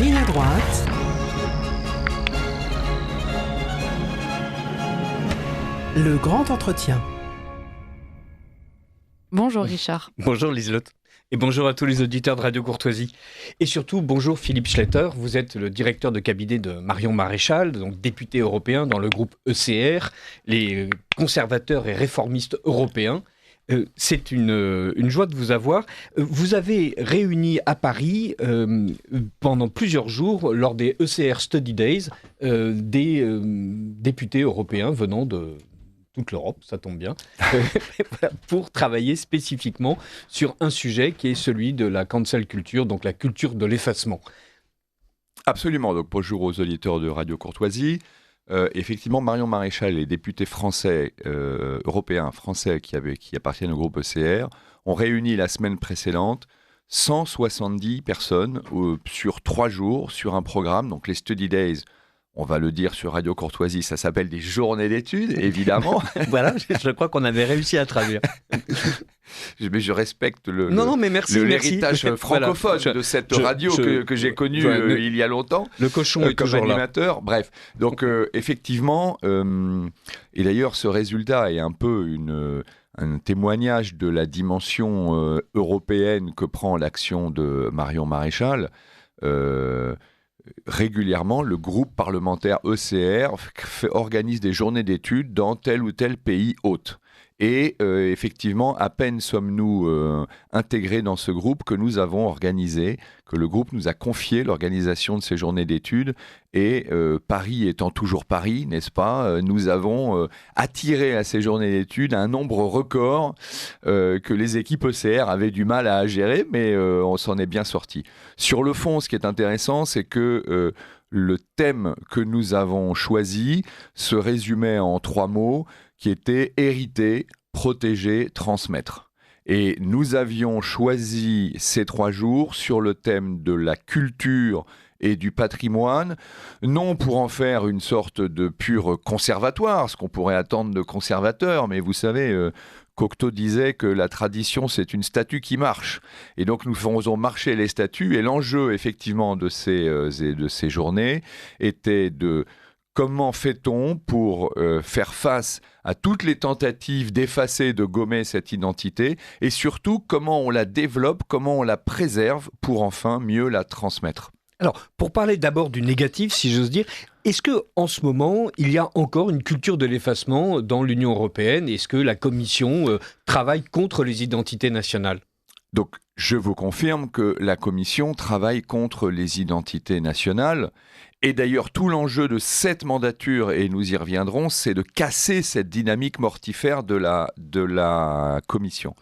Ligne à droite. Le grand entretien. Bonjour Richard. Bonjour Liselotte. Et bonjour à tous les auditeurs de Radio Courtoisie. Et surtout, bonjour Philippe Schletter. Vous êtes le directeur de cabinet de Marion Maréchal, donc député européen dans le groupe ECR, les conservateurs et réformistes européens. C'est une joie de vous avoir. Vous avez réuni à Paris pendant plusieurs jours, lors des ECR Study Days, des députés européens venant de toute l'Europe, ça tombe bien, pour travailler spécifiquement sur un sujet qui est celui de la cancel culture, donc la culture de l'effacement. Absolument, donc bonjour aux auditeurs de Radio Courtoisie. Effectivement, Marion Maréchal, les députés français, européens français qui appartiennent au groupe ECR, ont réuni la semaine précédente 170 personnes sur 3 jours sur un programme, donc les Study Days. On va le dire sur Radio Courtoisie, ça s'appelle des journées d'études, évidemment. Voilà, je crois qu'on avait réussi à traduire. Mais je respecte l'héritage francophone de cette radio que j'ai connue il y a longtemps. Le cochon est comme toujours animateur. Là. Bref, donc effectivement, et d'ailleurs ce résultat est un peu un témoignage de la dimension européenne que prend l'action de Marion Maréchal. Régulièrement, le groupe parlementaire ECR organise des journées d'études dans tel ou tel pays hôte. Et effectivement, à peine sommes-nous intégrés dans ce groupe que nous avons organisé, que le groupe nous a confié l'organisation de ces journées d'études. Et Paris étant toujours Paris, n'est-ce pas, nous avons attiré à ces journées d'études un nombre record que les équipes ECR avaient du mal à gérer, mais on s'en est bien sorti. Sur le fond, ce qui est intéressant, c'est que le thème que nous avons choisi se résumait en 3 mots, qui étaient hériter, protéger, transmettre. Et nous avions choisi ces 3 jours sur le thème de la culture et du patrimoine, non pour en faire une sorte de pur conservatoire, ce qu'on pourrait attendre de conservateurs, mais vous savez, Cocteau disait que la tradition, c'est une statue qui marche. Et donc nous faisons marcher les statues, et l'enjeu effectivement de ces journées était de comment fait-on pour faire face à toutes les tentatives d'effacer, de gommer cette identité, et surtout comment on la développe, comment on la préserve pour enfin mieux la transmettre. Alors, pour parler d'abord du négatif, si j'ose dire, est-ce qu'en ce moment, il y a encore une culture de l'effacement dans l'Union européenne ? Est-ce que la Commission travaille contre les identités nationales ? Donc, je vous confirme que la Commission travaille contre les identités nationales. Et d'ailleurs, tout l'enjeu de cette mandature, et nous y reviendrons, c'est de casser cette dynamique mortifère de la Commission.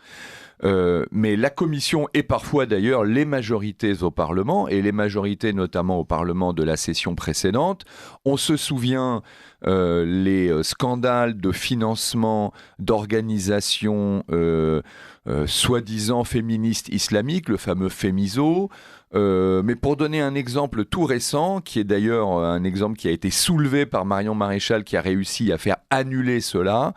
Mais la Commission et parfois d'ailleurs les majorités au Parlement, et les majorités notamment au Parlement de la session précédente, on se souvient les scandales de financement d'organisations soi-disant féministes islamiques, le fameux Fémiso. Mais pour donner un exemple tout récent, qui est d'ailleurs un exemple qui a été soulevé par Marion Maréchal, qui a réussi à faire annuler cela,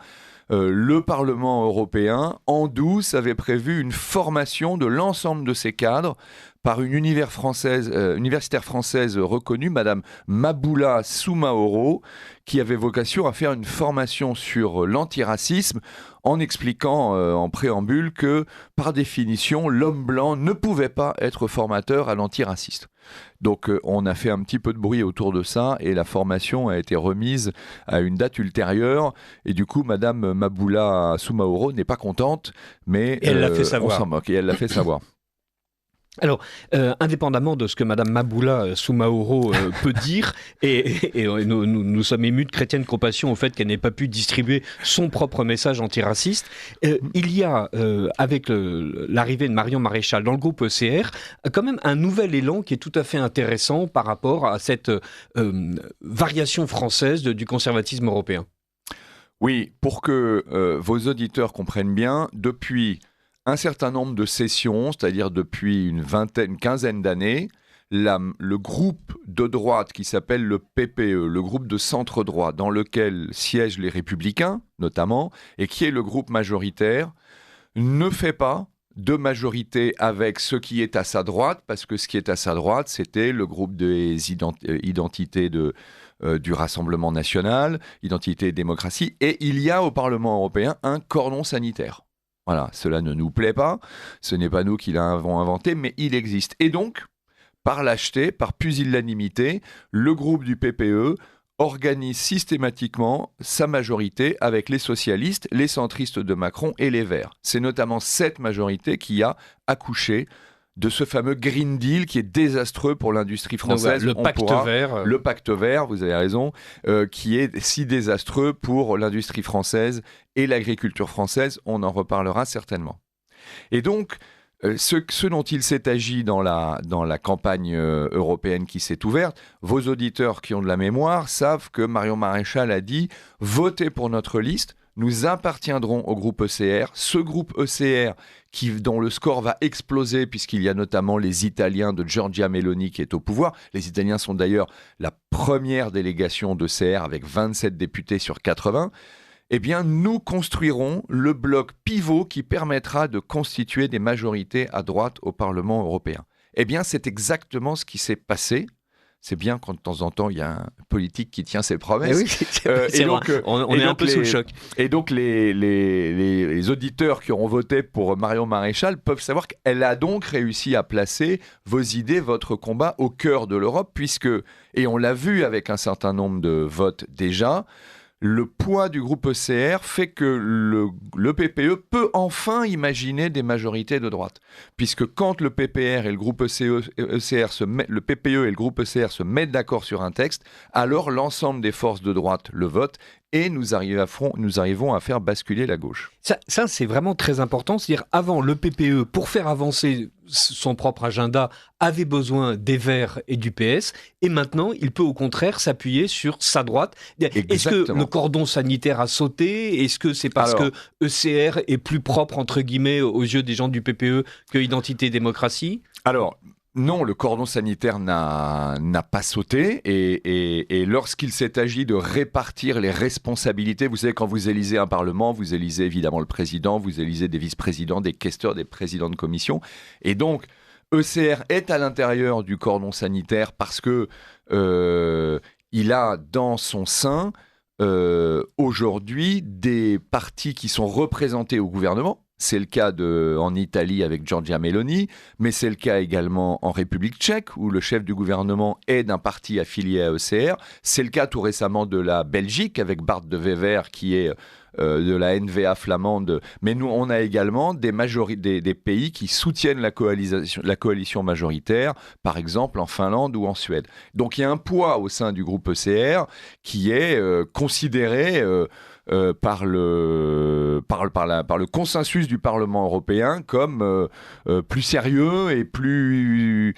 le Parlement européen, en douce, avait prévu une formation de l'ensemble de ses cadres par une universitaire française reconnue, Madame Maboula Soumaoro, qui avait vocation à faire une formation sur l'antiracisme en expliquant en préambule que, par définition, l'homme blanc ne pouvait pas être formateur à l'antiraciste. Donc on a fait un petit peu de bruit autour de ça et la formation a été remise à une date ultérieure et du coup Madame Maboula Soumaoro n'est pas contente, mais elle l'a fait savoir. On s'en moque et elle l'a fait savoir. Alors, indépendamment de ce que Madame Maboula Soumaoro peut dire, et nous sommes émus de chrétienne compassion au fait qu'elle n'ait pas pu distribuer son propre message antiraciste, il y a, avec l'arrivée de Marion Maréchal dans le groupe ECR, quand même un nouvel élan qui est tout à fait intéressant par rapport à cette variation française du conservatisme européen. Oui, pour que vos auditeurs comprennent bien, depuis un certain nombre de sessions, c'est-à-dire depuis une quinzaine d'années, le groupe de droite qui s'appelle le PPE, le groupe de centre-droit, dans lequel siègent les Républicains, notamment, et qui est le groupe majoritaire, ne fait pas de majorité avec ce qui est à sa droite, parce que ce qui est à sa droite, c'était le groupe des identités du Rassemblement national, Identité et démocratie, et il y a au Parlement européen un cordon sanitaire. Voilà, cela ne nous plaît pas, ce n'est pas nous qui l'avons inventé, mais il existe. Et donc, par lâcheté, par pusillanimité, le groupe du PPE organise systématiquement sa majorité avec les socialistes, les centristes de Macron et les Verts. C'est notamment cette majorité qui a accouché de ce fameux Green Deal qui est désastreux pour l'industrie française. Donc, vert. Le pacte vert, vous avez raison, qui est si désastreux pour l'industrie française et l'agriculture française. On en reparlera certainement. Et donc, ce dont il s'est agi dans la campagne européenne qui s'est ouverte, vos auditeurs qui ont de la mémoire savent que Marion Maréchal a dit « Votez pour notre liste, nous appartiendrons au groupe ECR ». Ce groupe ECR dont le score va exploser puisqu'il y a notamment les Italiens de Giorgia Meloni qui est au pouvoir. Les Italiens sont d'ailleurs la première délégation d'ECR avec 27 députés sur 80. Eh bien, nous construirons le bloc pivot qui permettra de constituer des majorités à droite au Parlement européen. Eh bien, c'est exactement ce qui s'est passé. C'est bien quand de temps en temps, il y a un politique qui tient ses promesses. Oui, c'est donc, on est un peu sous le choc. Et donc, les auditeurs qui auront voté pour Marion Maréchal peuvent savoir qu'elle a donc réussi à placer vos idées, votre combat au cœur de l'Europe, puisque, et on l'a vu avec un certain nombre de votes déjà, le poids du groupe ECR fait que le PPE peut enfin imaginer des majorités de droite. Puisque quand le PPR et le groupe le PPE et le groupe ECR se mettent d'accord sur un texte, alors l'ensemble des forces de droite le votent et nous arrivons à faire basculer la gauche. Ça c'est vraiment très important. C'est-à-dire, avant, le PPE, pour faire avancer son propre agenda, avait besoin des Verts et du PS. Et maintenant, il peut au contraire s'appuyer sur sa droite. Exactement. Est-ce que le cordon sanitaire a sauté ? Est-ce que c'est parce que ECR est plus propre, entre guillemets, aux yeux des gens du PPE que Identité et démocratie ? Alors, non, le cordon sanitaire n'a pas sauté et lorsqu'il s'est agi de répartir les responsabilités, vous savez, quand vous élisez un parlement, vous élisez évidemment le président, vous élisez des vice-présidents, des questeurs, des présidents de commission. Et donc, ECR est à l'intérieur du cordon sanitaire parce que il a dans son sein aujourd'hui des partis qui sont représentés au gouvernement. C'est le cas en Italie avec Giorgia Meloni, mais c'est le cas également en République tchèque, où le chef du gouvernement est d'un parti affilié à ECR. C'est le cas tout récemment de la Belgique, avec Bart de Wever, qui est de la NVA flamande. Mais nous, on a également des pays qui soutiennent la coalition majoritaire, par exemple en Finlande ou en Suède. Donc il y a un poids au sein du groupe ECR qui est considéré... par le consensus du Parlement européen comme plus sérieux et plus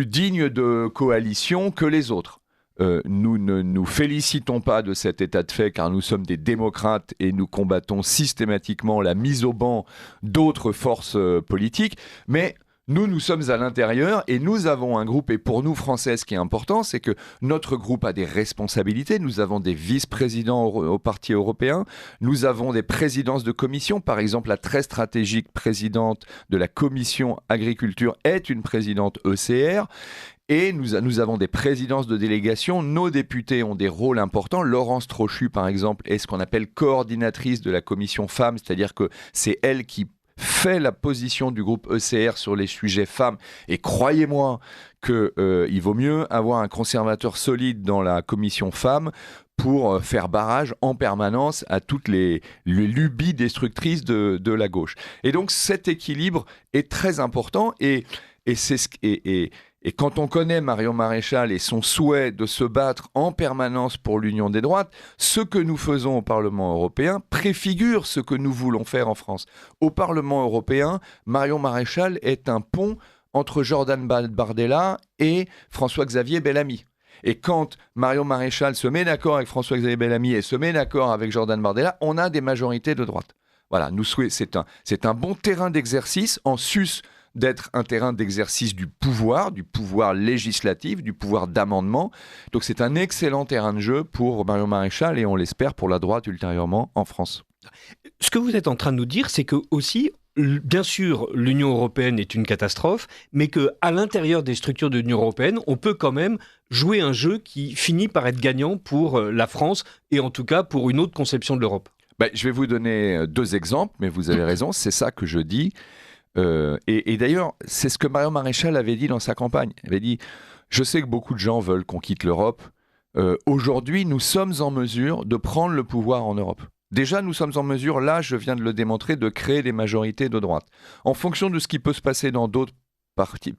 digne de coalition que les autres. Nous ne nous félicitons pas de cet état de fait car nous sommes des démocrates et nous combattons systématiquement la mise au banc d'autres forces politiques, mais nous sommes à l'intérieur et nous avons un groupe, et pour nous, Français, ce qui est important, c'est que notre groupe a des responsabilités. Nous avons des vice-présidents au Parti européen, nous avons des présidences de commission. Par exemple, la très stratégique présidente de la commission agriculture est une présidente ECR. Et nous avons des présidences de délégation. Nos députés ont des rôles importants. Laurence Trochu, par exemple, est ce qu'on appelle coordinatrice de la commission femmes, c'est-à-dire que c'est elle qui fait la position du groupe ECR sur les sujets femmes. Et croyez-moi qu'il vaut mieux avoir un conservateur solide dans la commission femmes pour faire barrage en permanence à toutes les lubies destructrices de la gauche. Et donc cet équilibre est très important et quand on connaît Marion Maréchal et son souhait de se battre en permanence pour l'union des droites, ce que nous faisons au Parlement européen préfigure ce que nous voulons faire en France. Au Parlement européen, Marion Maréchal est un pont entre Jordan Bardella et François-Xavier Bellamy. Et quand Marion Maréchal se met d'accord avec François-Xavier Bellamy et se met d'accord avec Jordan Bardella, on a des majorités de droite. Voilà, c'est un bon terrain d'exercice en sus d'être un terrain d'exercice du pouvoir législatif, du pouvoir d'amendement. Donc c'est un excellent terrain de jeu pour Marion Maréchal et on l'espère pour la droite ultérieurement en France. Ce que vous êtes en train de nous dire, c'est que aussi bien sûr, l'Union européenne est une catastrophe, mais qu'à l'intérieur des structures de l'Union européenne, on peut quand même jouer un jeu qui finit par être gagnant pour la France et en tout cas pour une autre conception de l'Europe. Je vais vous donner 2 exemples, mais vous avez raison, c'est ça que je dis. Et d'ailleurs, c'est ce que Marion Maréchal avait dit dans sa campagne. Elle avait dit « Je sais que beaucoup de gens veulent qu'on quitte l'Europe. Aujourd'hui, nous sommes en mesure de prendre le pouvoir en Europe. Déjà, nous sommes en mesure, là, je viens de le démontrer, de créer des majorités de droite. En fonction de ce qui peut se passer dans d'autres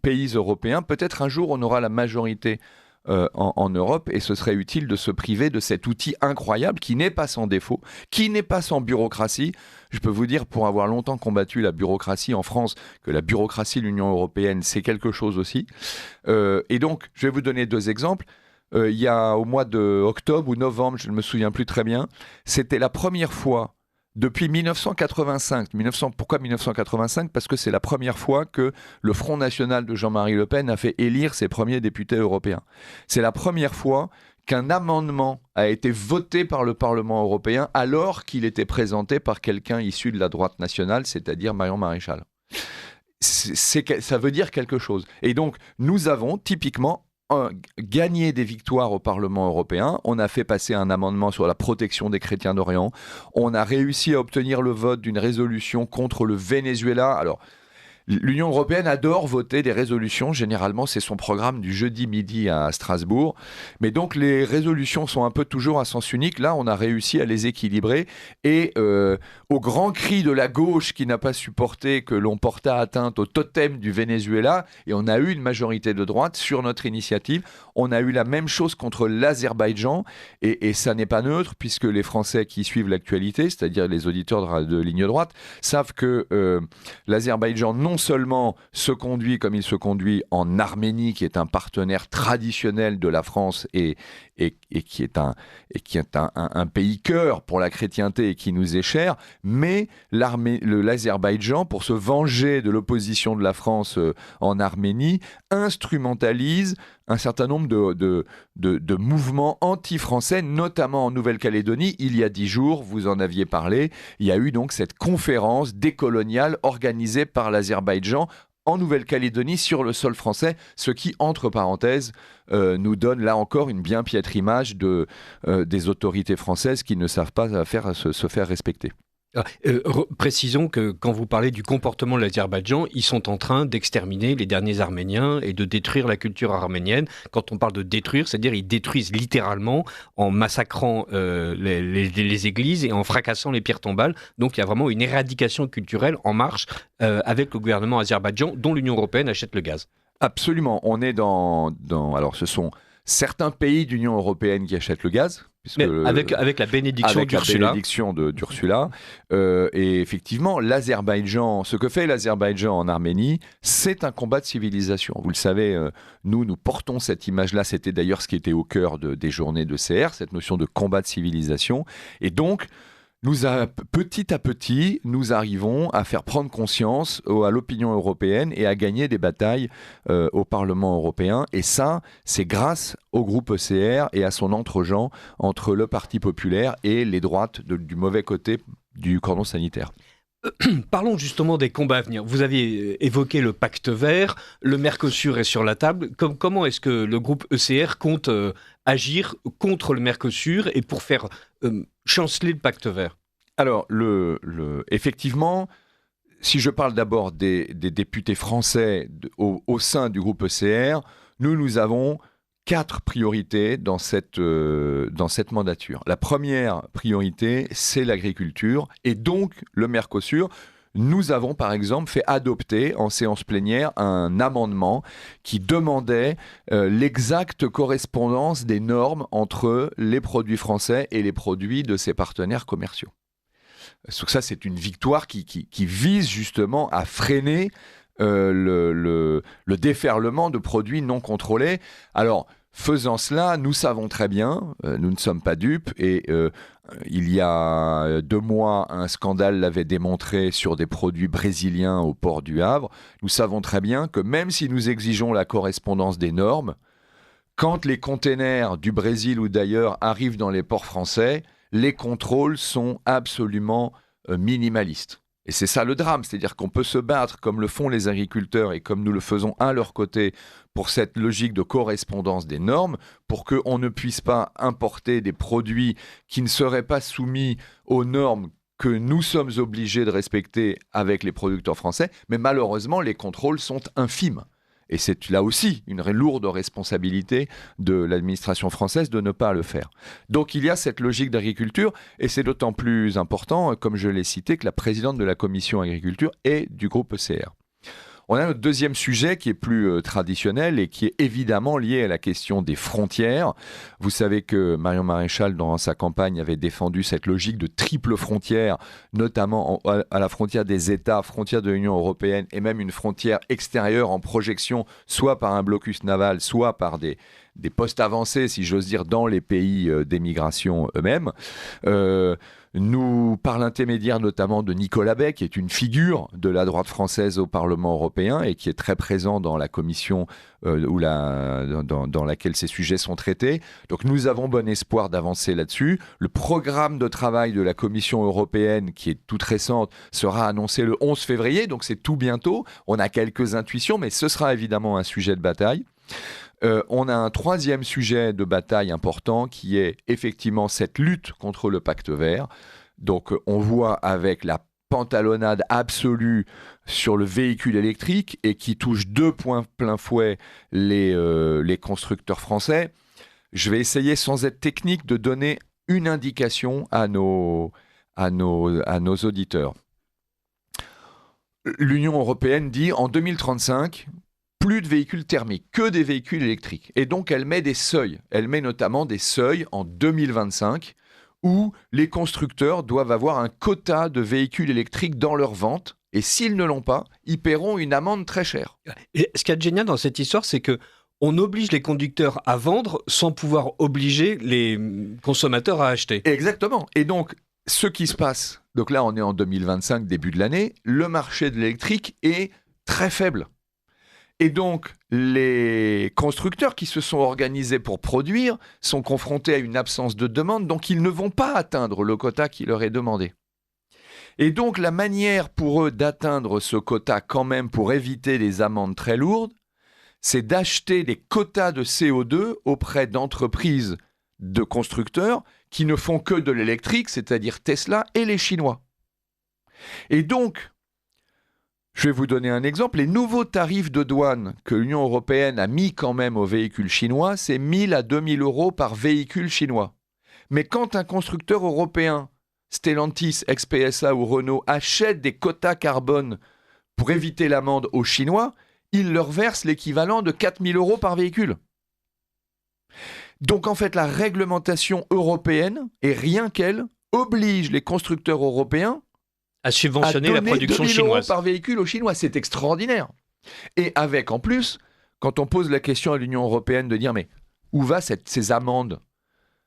pays européens, peut-être un jour, on aura la majorité en Europe et ce serait utile de se priver de cet outil incroyable qui n'est pas sans défaut, qui n'est pas sans bureaucratie. Je peux vous dire, pour avoir longtemps combattu la bureaucratie en France, que la bureaucratie de l'Union européenne, c'est quelque chose aussi. Et donc, je vais vous donner 2 exemples. Il y a au mois d'octobre ou novembre, je ne me souviens plus très bien, c'était la première fois depuis 1985. Pourquoi 1985 ? Parce que c'est la première fois que le Front National de Jean-Marie Le Pen a fait élire ses premiers députés européens. C'est la première fois qu'un amendement a été voté par le Parlement européen alors qu'il était présenté par quelqu'un issu de la droite nationale, c'est-à-dire Marion Maréchal. Ça veut dire quelque chose. Et donc, nous avons typiquement gagné des victoires au Parlement européen. On a fait passer un amendement sur la protection des chrétiens d'Orient. On a réussi à obtenir le vote d'une résolution contre le Venezuela. Alors, l'Union européenne adore voter des résolutions. Généralement, c'est son programme du jeudi midi à Strasbourg. Mais donc, les résolutions sont un peu toujours à sens unique. Là, on a réussi à les équilibrer. Et au grand cri de la gauche qui n'a pas supporté que l'on portât atteinte au totem du Venezuela, et on a eu une majorité de droite sur notre initiative. On a eu la même chose contre l'Azerbaïdjan. Et ça n'est pas neutre, puisque les Français qui suivent l'actualité, c'est-à-dire les auditeurs de ligne droite, savent que l'Azerbaïdjan non seulement se conduit comme il se conduit en Arménie, qui est un partenaire traditionnel de la France et qui est un pays cœur pour la chrétienté et qui nous est cher, mais l'Azerbaïdjan, pour se venger de l'opposition de la France en Arménie, instrumentalise un certain nombre de mouvements anti-français, notamment en Nouvelle-Calédonie. Il y a 10 jours, vous en aviez parlé, il y a eu donc cette conférence décoloniale organisée par l'Azerbaïdjan en Nouvelle-Calédonie sur le sol français, ce qui, entre parenthèses, nous donne là encore une bien piètre image des autorités françaises qui ne savent pas se faire respecter. Précisons que quand vous parlez du comportement de l'Azerbaïdjan, ils sont en train d'exterminer les derniers Arméniens et de détruire la culture arménienne. Quand on parle de détruire, c'est-à-dire ils détruisent littéralement en massacrant les églises et en fracassant les pierres tombales. Donc il y a vraiment une éradication culturelle en marche avec le gouvernement azerbaïdjan dont l'Union européenne achète le gaz. Absolument. On est alors ce sont certains pays de l'Union européenne qui achètent le gaz. Avec la bénédiction d'Ursula. La bénédiction d'Ursula. Et effectivement, ce que fait l'Azerbaïdjan en Arménie, c'est un combat de civilisation. Vous le savez, nous portons cette image-là. C'était d'ailleurs ce qui était au cœur des journées de CR, cette notion de combat de civilisation. Et donc, petit à petit, nous arrivons à faire prendre conscience à l'opinion européenne et à gagner des batailles au Parlement européen. Et ça, c'est grâce au groupe ECR et à son entre-gens entre le Parti populaire et les droites du mauvais côté du cordon sanitaire. Parlons justement des combats à venir. Vous aviez évoqué le pacte vert, le Mercosur est sur la table. Comment est-ce que le groupe ECR compte agir contre le Mercosur et pour faire chanceler le pacte vert ? Alors, effectivement, si je parle d'abord des députés français au sein du groupe ECR, nous avons 4 priorités dans cette mandature. La première priorité, c'est l'agriculture et donc le Mercosur. Nous avons par exemple fait adopter en séance plénière un amendement qui demandait l'exacte correspondance des normes entre les produits français et les produits de ses partenaires commerciaux. Donc ça, c'est une victoire qui vise justement à freiner le déferlement de produits non contrôlés. Alors, faisant cela, nous savons très bien, nous ne sommes pas dupes, et il y a 2 mois, un scandale l'avait démontré sur des produits brésiliens au port du Havre. Nous savons très bien que même si nous exigeons la correspondance des normes, quand les containers du Brésil ou d'ailleurs arrivent dans les ports français, les contrôles sont absolument minimalistes. Et c'est ça le drame, c'est-à-dire qu'on peut se battre comme le font les agriculteurs et comme nous le faisons à leur côté pour cette logique de correspondance des normes, pour qu'on ne puisse pas importer des produits qui ne seraient pas soumis aux normes que nous sommes obligés de respecter avec les producteurs français, mais malheureusement, les contrôles sont infimes. Et c'est là aussi une lourde responsabilité de l'administration française de ne pas le faire. Donc il y a cette logique d'agriculture, et c'est d'autant plus important, comme je l'ai cité, que la présidente de la commission agriculture est du groupe ECR. On a notre deuxième sujet qui est plus traditionnel et qui est évidemment lié à la question des frontières. Vous savez que Marion Maréchal, dans sa campagne, avait défendu cette logique de triple frontière, notamment à la frontière des États, frontière de l'Union européenne et même une frontière extérieure en projection, soit par un blocus naval, soit par des postes avancés, si j'ose dire, dans les pays d'émigration eux-mêmes. Nous, par l'intermédiaire notamment de Nicolas Bay, qui est une figure de la droite française au Parlement européen et qui est très présent dans la commission dans laquelle ces sujets sont traités. Donc nous avons bon espoir d'avancer là-dessus. Le programme de travail de la Commission européenne, qui est toute récente, sera annoncé le 11 février, donc c'est tout bientôt. On a quelques intuitions, mais ce sera évidemment un sujet de bataille. On a un troisième sujet de bataille important qui est effectivement cette lutte contre le pacte vert. Donc on voit avec la pantalonnade absolue sur le véhicule électrique et qui touche de plein fouet les constructeurs français. Je vais essayer, sans être technique, de donner une indication à nos auditeurs. L'Union européenne dit en 2035... plus de véhicules thermiques, que des véhicules électriques. Et donc, elle met des seuils. Elle met notamment des seuils en 2025 où les constructeurs doivent avoir un quota de véhicules électriques dans leur vente. Et s'ils ne l'ont pas, ils paieront une amende très chère. Et ce qui est génial dans cette histoire, c'est que on oblige les conducteurs à vendre sans pouvoir obliger les consommateurs à acheter. Exactement. Et donc, ce qui se passe, donc là, on est en 2025, début de l'année, le marché de l'électrique est très faible. Et donc, les constructeurs qui se sont organisés pour produire sont confrontés à une absence de demande, donc ils ne vont pas atteindre le quota qui leur est demandé. Et donc, la manière pour eux d'atteindre ce quota quand même pour éviter des amendes très lourdes, c'est d'acheter des quotas de CO2 auprès d'entreprises de constructeurs qui ne font que de l'électrique, c'est-à-dire Tesla et les Chinois. Et donc, je vais vous donner un exemple. Les nouveaux tarifs de douane que l'Union européenne a mis quand même aux véhicules chinois, c'est 1 000 à 2 000 euros par véhicule chinois. Mais quand un constructeur européen, Stellantis, ex-PSA ou Renault, achète des quotas carbone pour éviter l'amende aux Chinois, il leur verse l'équivalent de 4 000 euros par véhicule. Donc en fait, la réglementation européenne, et rien qu'elle, oblige les constructeurs européens à subventionner la production 2 000 chinoise euros par véhicule aux Chinois. C'est extraordinaire. Et avec, en plus, quand on pose la question à l'Union européenne de dire, mais où va ces amendes ?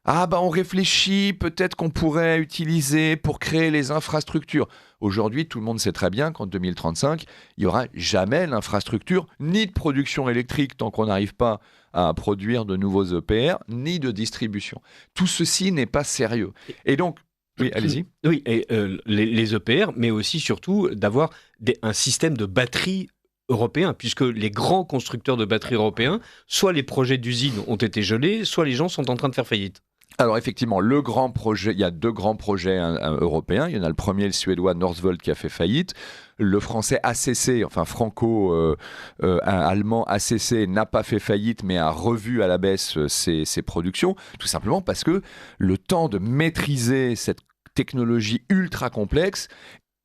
Ah on réfléchit, peut-être qu'on pourrait utiliser pour créer les infrastructures. Aujourd'hui, tout le monde sait très bien qu'en 2035, il n'y aura jamais l'infrastructure, ni de production électrique tant qu'on n'arrive pas à produire de nouveaux EPR, ni de distribution. Tout ceci n'est pas sérieux. Et donc, oui, allez-y. Oui, et les EPR, mais aussi surtout d'avoir un système de batteries européen, puisque les grands constructeurs de batteries européens, soit les projets d'usines ont été gelés, soit les gens sont en train de faire faillite. Alors effectivement, il y a deux grands projets européens. Il y en a le premier, le suédois Northvolt, qui a fait faillite. Le français ACC, enfin franco-allemand ACC, n'a pas fait faillite, mais a revu à la baisse ses productions, tout simplement parce que le temps de maîtriser cette technologie ultra complexe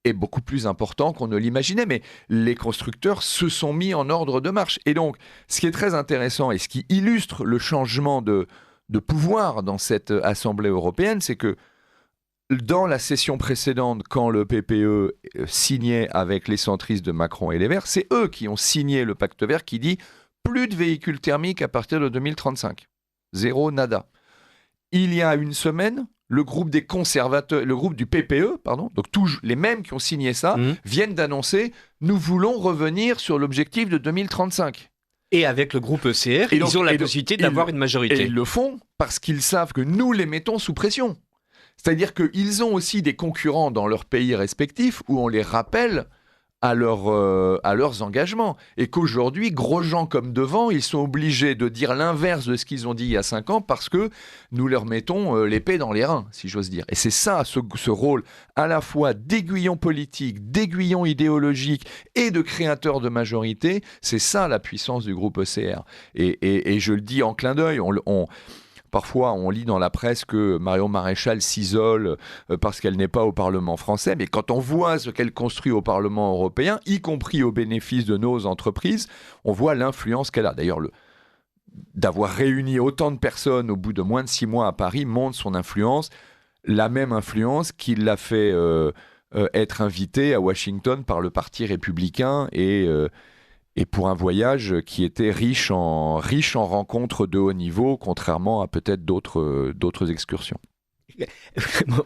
est beaucoup plus important qu'on ne l'imaginait, mais les constructeurs se sont mis en ordre de marche. Et donc, ce qui est très intéressant et ce qui illustre le changement de pouvoir dans cette Assemblée européenne, c'est que dans la session précédente, quand le PPE signait avec les centristes de Macron et les Verts, c'est eux qui ont signé le pacte vert qui dit plus de véhicules thermiques à partir de 2035. Zéro, nada. Il y a une semaine, le groupe des conservateurs, le groupe du PPE, donc tous les mêmes qui ont signé ça, viennent d'annoncer « Nous voulons revenir sur l'objectif de 2035 ». Et avec le groupe ECR, ils ont la possibilité d'avoir une majorité. Et ils le font parce qu'ils savent que nous les mettons sous pression. C'est-à-dire qu'ils ont aussi des concurrents dans leurs pays respectifs où on les rappelle à leurs engagements. Et qu'aujourd'hui, Grosjean comme devant, ils sont obligés de dire l'inverse de ce qu'ils ont dit il y a 5 ans parce que nous leur mettons l'épée dans les reins, si j'ose dire. Et c'est ça, ce rôle à la fois d'aiguillon politique, d'aiguillon idéologique et de créateur de majorité, c'est ça la puissance du groupe ECR. Et je le dis en clin d'œil, parfois, on lit dans la presse que Marion Maréchal s'isole parce qu'elle n'est pas au Parlement français. Mais quand on voit ce qu'elle construit au Parlement européen, y compris au bénéfice de nos entreprises, on voit l'influence qu'elle a. D'ailleurs, d'avoir réuni autant de personnes au bout de moins de 6 mois à Paris montre son influence. La même influence qui l'a fait être invitée à Washington par le Parti républicain et pour un voyage qui était riche en rencontres de haut niveau, contrairement à peut-être d'autres excursions.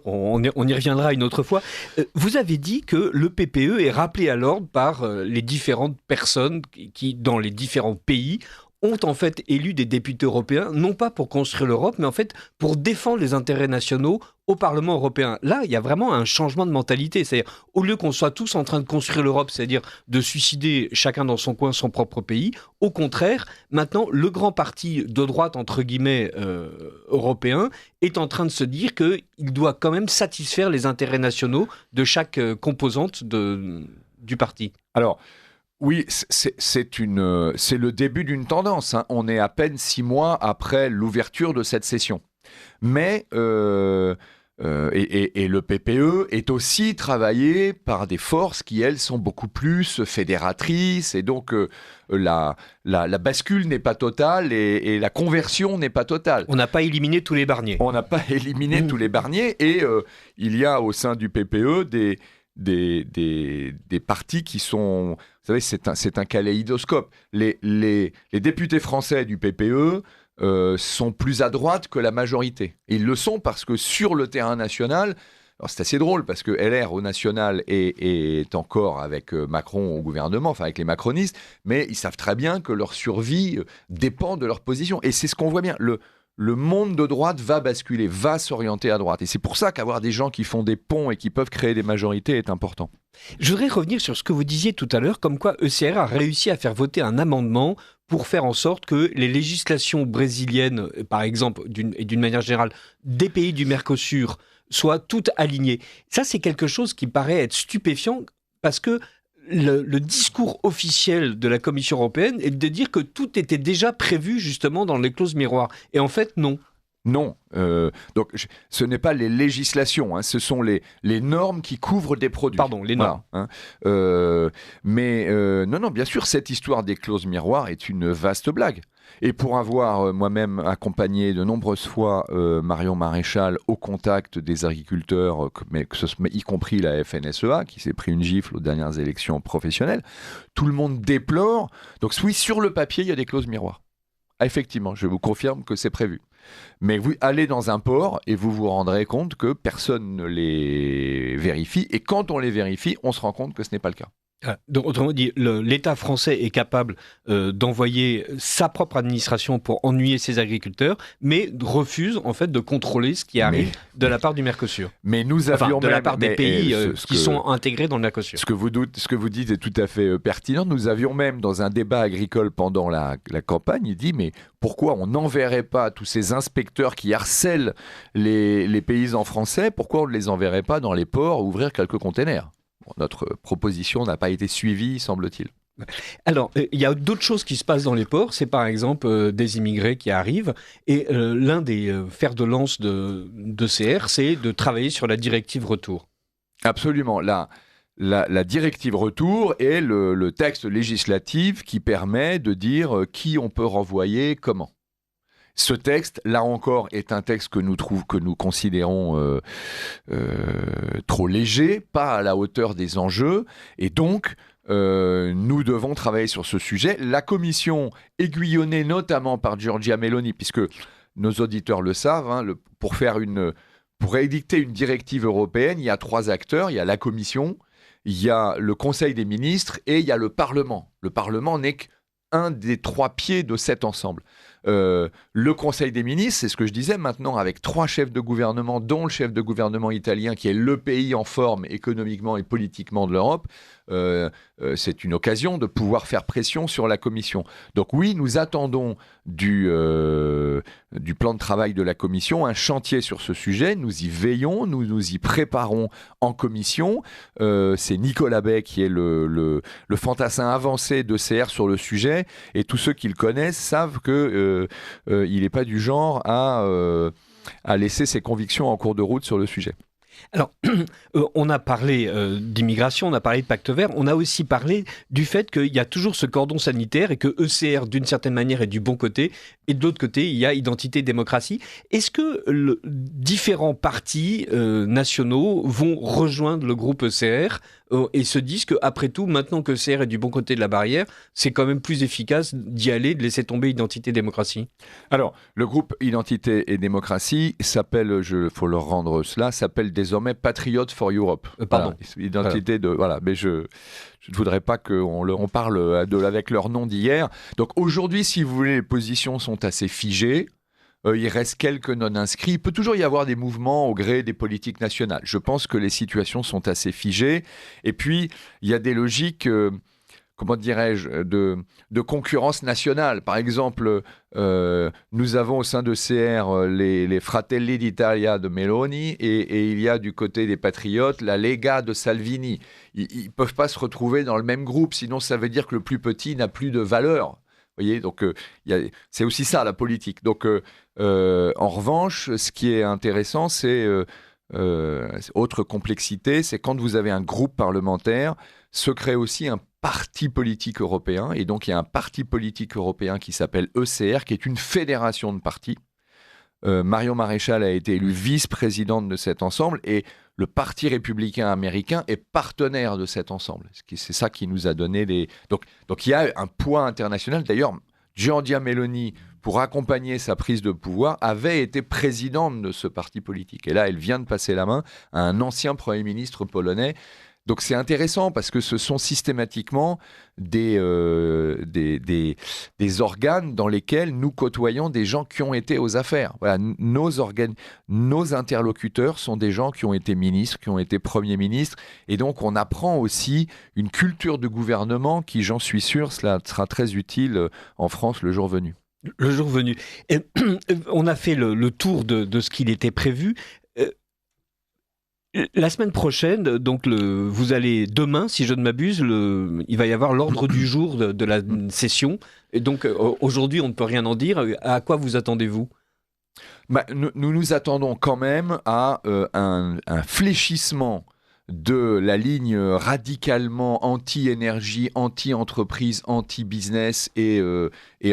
On y reviendra une autre fois. Vous avez dit que le PPE est rappelé à l'ordre par les différentes personnes qui, dans les différents pays, ont en fait élu des députés européens, non pas pour construire l'Europe, mais en fait pour défendre les intérêts nationaux au Parlement européen. Là, il y a vraiment un changement de mentalité. C'est-à-dire, au lieu qu'on soit tous en train de construire l'Europe, c'est-à-dire de suicider chacun dans son coin son propre pays, au contraire, maintenant, le grand parti de droite, entre guillemets, européen, est en train de se dire qu'il doit quand même satisfaire les intérêts nationaux de chaque composante du parti. Alors, oui, c'est le début d'une tendance. Hein. On est à peine 6 mois après l'ouverture de cette session. Mais, et le PPE est aussi travaillé par des forces qui, elles, sont beaucoup plus fédératrices. Et donc, la bascule n'est pas totale et la conversion n'est pas totale. On n'a pas éliminé tous les Barnier. On n'a pas éliminé tous les Barnier. Et il y a au sein du PPE des partis qui sont... Vous savez, c'est un kaléidoscope. Les députés français du PPE sont plus à droite que la majorité. Et ils le sont parce que sur le terrain national, alors c'est assez drôle parce que LR au national est encore avec Macron au gouvernement, enfin avec les macronistes, mais ils savent très bien que leur survie dépend de leur position. Et c'est ce qu'on voit bien. Le monde de droite va basculer, va s'orienter à droite. Et c'est pour ça qu'avoir des gens qui font des ponts et qui peuvent créer des majorités est important. Je voudrais revenir sur ce que vous disiez tout à l'heure, comme quoi ECR a réussi à faire voter un amendement pour faire en sorte que les législations brésiliennes, par exemple, et d'une manière générale, des pays du Mercosur, soient toutes alignées. Ça, c'est quelque chose qui paraît être stupéfiant parce que le discours officiel de la Commission européenne est de dire que tout était déjà prévu justement dans les clauses miroirs. Et en fait, non. Non. Donc, ce n'est pas les législations, hein, ce sont les normes qui couvrent des produits. Pardon, les normes. Voilà, hein. Non, bien sûr, cette histoire des clauses miroirs est une vaste blague. Et pour avoir moi-même accompagné de nombreuses fois Marion Maréchal au contact des agriculteurs, y compris la FNSEA, qui s'est pris une gifle aux dernières élections professionnelles, tout le monde déplore. Donc oui, sur le papier, il y a des clauses miroirs. Ah, effectivement, je vous confirme que c'est prévu. Mais vous allez dans un port et vous vous rendrez compte que personne ne les vérifie. Et quand on les vérifie, on se rend compte que ce n'est pas le cas. Donc, autrement dit, l'État français est capable d'envoyer sa propre administration pour ennuyer ses agriculteurs, mais refuse en fait de contrôler ce qui arrive de la part du Mercosur. Mais nous avions de la part des pays qui sont intégrés dans le Mercosur. Ce que vous dites est tout à fait pertinent. Nous avions même dans un débat agricole pendant la campagne, il dit mais pourquoi on n'enverrait pas tous ces inspecteurs qui harcèlent les paysans français, pourquoi on ne les enverrait pas dans les ports ouvrir quelques containers? Notre proposition n'a pas été suivie, semble-t-il. Alors, il y a d'autres choses qui se passent dans les ports. C'est par exemple des immigrés qui arrivent. Et l'un des fers de lance de CR, c'est de travailler sur la directive retour. Absolument. La directive retour est le texte législatif qui permet de dire qui on peut renvoyer comment. Ce texte, là encore, est un texte que nous considérons trop léger, pas à la hauteur des enjeux, et donc nous devons travailler sur ce sujet. La commission, aiguillonnée notamment par Giorgia Meloni, puisque nos auditeurs le savent, hein, pour édicter une directive européenne, il y a 3 acteurs, il y a la commission, il y a le Conseil des ministres et il y a le Parlement. Le Parlement n'est qu'un des 3 pieds de cet ensemble. le Conseil des ministres, c'est ce que je disais maintenant, avec 3 chefs de gouvernement, dont le chef de gouvernement italien, qui est le pays en forme économiquement et politiquement de l'Europe, c'est une occasion de pouvoir faire pression sur la Commission. Donc oui, nous attendons du plan de travail de la Commission un chantier sur ce sujet. Nous y veillons, nous nous y préparons en Commission. C'est Nicolas Bay qui est le fantassin avancé d'ECR sur le sujet, et tous ceux qui le connaissent savent qu'il n'est pas du genre à laisser ses convictions en cours de route sur le sujet. Alors, on a parlé d'immigration, on a parlé de pacte vert, on a aussi parlé du fait qu'il y a toujours ce cordon sanitaire et que ECR, d'une certaine manière, est du bon côté, et de l'autre côté, il y a identité démocratie. Est-ce que différents partis nationaux vont rejoindre le groupe ECR et se disent qu'après tout, maintenant que ECR est du bon côté de la barrière, c'est quand même plus efficace d'y aller, de laisser tomber identité démocratie? Alors, le groupe Identité et démocratie s'appelle, il faut leur rendre cela, s'appelle désormais Patriot for Europe. Pardon. Voilà, identité de... Voilà, mais je ne voudrais pas qu'on parle avec leur nom d'hier. Donc aujourd'hui, si vous voulez, les positions sont assez figées. Il reste quelques non-inscrits. Il peut toujours y avoir des mouvements au gré des politiques nationales. Je pense que les situations sont assez figées. Et puis, il y a des logiques... comment dirais-je, de concurrence nationale. Par exemple, nous avons au sein de CR les Fratelli d'Italia de Meloni et il y a du côté des Patriotes la Lega de Salvini. Ils ne peuvent pas se retrouver dans le même groupe, sinon ça veut dire que le plus petit n'a plus de valeur. Vous voyez, donc c'est aussi ça la politique. Donc, en revanche, ce qui est intéressant, c'est autre complexité, c'est quand vous avez un groupe parlementaire, se crée aussi un parti politique européen, et donc il y a un parti politique européen qui s'appelle ECR, qui est une fédération de partis. Marion Maréchal a été élue vice-présidente de cet ensemble, et le Parti républicain américain est partenaire de cet ensemble. C'est ça qui nous a donné les... Donc il y a un poids international. D'ailleurs, Giorgia Meloni, pour accompagner sa prise de pouvoir, avait été présidente de ce parti politique. Et là, elle vient de passer la main à un ancien Premier ministre polonais. Donc c'est intéressant parce que ce sont systématiquement des organes dans lesquels nous côtoyons des gens qui ont été aux affaires. Voilà, nos interlocuteurs sont des gens qui ont été ministres, qui ont été premiers ministres, et donc on apprend aussi une culture de gouvernement qui, j'en suis sûr, cela sera très utile en France le jour venu. Le jour venu. Et, on a fait le tour de ce qu'il était prévu. La semaine prochaine, donc vous allez demain, si je ne m'abuse, il va y avoir l'ordre du jour de la session. Et donc aujourd'hui, on ne peut rien en dire. À quoi vous attendez-vous ? Nous nous attendons quand même à un fléchissement de la ligne radicalement anti-énergie, anti-entreprise, anti-business et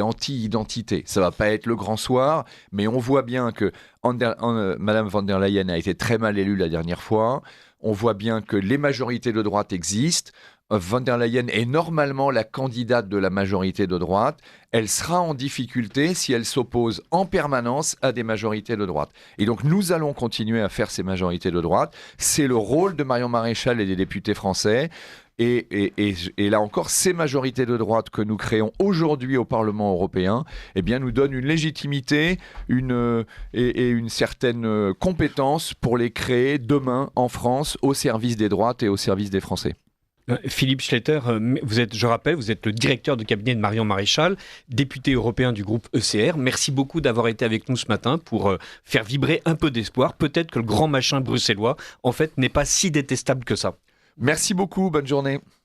anti-identité. Ça va pas être le grand soir, mais on voit bien que Madame von der Leyen a été très mal élue la dernière fois. On voit bien que les majorités de droite existent. Von der Leyen est normalement la candidate de la majorité de droite. Elle sera en difficulté si elle s'oppose en permanence à des majorités de droite. Et donc nous allons continuer à faire ces majorités de droite. C'est le rôle de Marion Maréchal et des députés français. Et là encore, ces majorités de droite que nous créons aujourd'hui au Parlement européen, eh bien, nous donnent une légitimité et une certaine compétence pour les créer demain en France au service des droites et au service des Français. Philippe Schletter, je rappelle, vous êtes le directeur de cabinet de Marion Maréchal, député européen du groupe ECR. Merci beaucoup d'avoir été avec nous ce matin pour faire vibrer un peu d'espoir. Peut-être que le grand machin bruxellois, en fait, n'est pas si détestable que ça. Merci beaucoup, bonne journée.